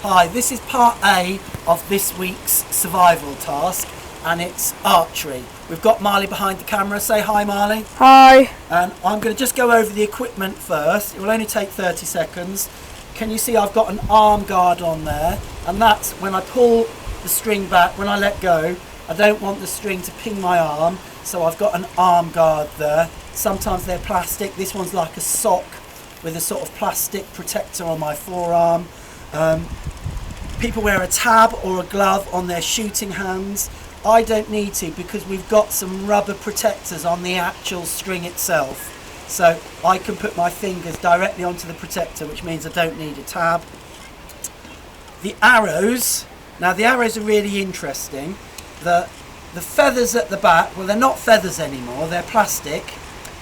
Hi, this is part A of this week's survival task, and it's archery. We've got Marley behind the camera. Say hi, Marley. Hi. And I'm going to just go over the equipment first. It will only take 30 seconds. Can you see I've got an arm guard on there? And that's when I pull the string back, when I let go, I don't want the string to ping my arm, so I've got an arm guard there. Sometimes they're plastic. This one's like a sock with a sort of plastic protector on my forearm. People wear a tab or a glove on their shooting hands. I don't need to because we've got some rubber protectors on the actual string itself. So I can put my fingers directly onto the protector, which means I don't need a tab. The arrows, now the arrows are really interesting. The feathers at the back, well, they're not feathers anymore, they're plastic.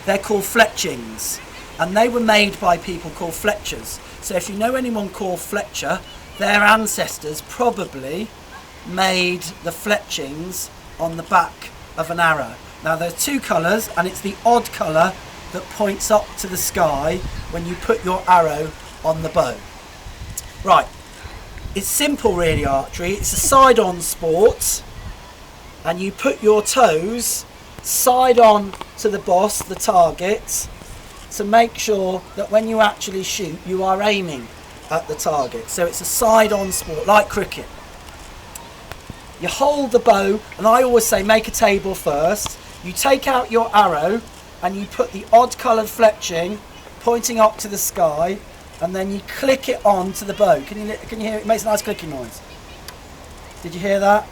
They're called fletchings, and they were made by people called Fletchers. So if you know anyone called Fletcher, their ancestors probably made the fletchings on the back of an arrow. Now there's two colours, and it's the odd colour that points up to the sky when you put your arrow on the bow. Right, it's simple really, archery. It's a side-on sport, and you put your toes side on to the boss, the target, to make sure that when you actually shoot, you are aiming at the target. So it's a side-on sport, like cricket. You hold the bow, and I always say make a table first. You take out your arrow, and you put the odd-coloured fletching pointing up to the sky, and then you click it on to the bow. Can you hear it? It makes a nice clicking noise. Did you hear that?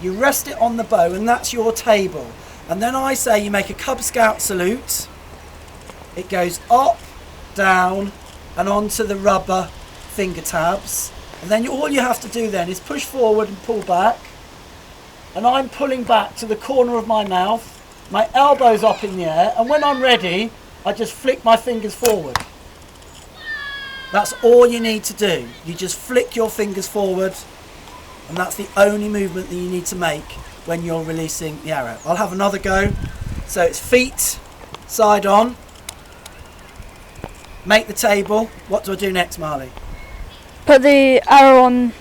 You rest it on the bow, and that's your table. And then I say you make a Cub Scout salute. It goes up, down, and onto the rubber finger tabs. And then all you have to do then is push forward and pull back. And I'm pulling back to the corner of my mouth. My elbow's up in the air. And when I'm ready, I just flick my fingers forward. That's all you need to do. You just flick your fingers forward. And that's the only movement that you need to make when you're releasing the arrow. I'll have another go. So it's feet, side on. Make the table. What do I do next, Marley? Put the arrow on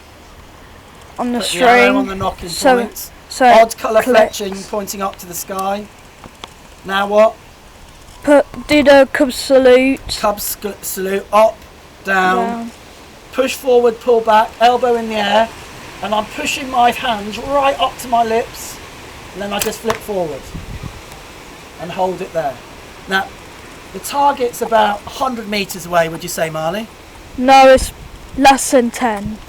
the string. The arrow on the knocking point. So odd colour fletching pointing up to the sky. Now what? Do the Cub salute. Cub salute. Up, down. Push forward, pull back. Elbow in the air. And I'm pushing my hands right up to my lips, and then I just flip forward and hold it there. Now, the target's about 100 metres away, would you say, Marley? No, it's less than 10.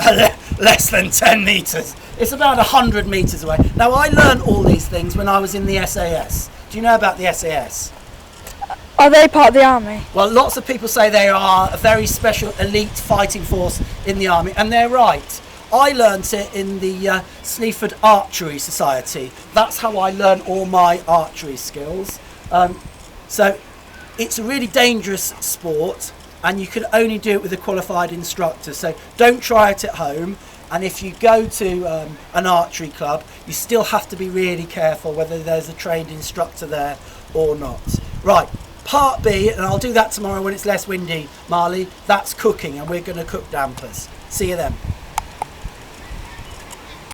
Less than 10 metres. It's about 100 metres away. Now, I learned all these things when I was in the SAS. Do you know about the SAS? Are they part of the army? Well, lots of people say they are a very special elite fighting force in the army, and they're right. I learnt it in the Sleaford Archery Society. That's how I learned all my archery skills. So it's a really dangerous sport, and you can only do it with a qualified instructor. So don't try it at home. And if you go to an archery club, you still have to be really careful whether there's a trained instructor there or not. Right, part B, and I'll do that tomorrow when it's less windy, Marley. That's cooking, and we're going to cook dampers. See you then.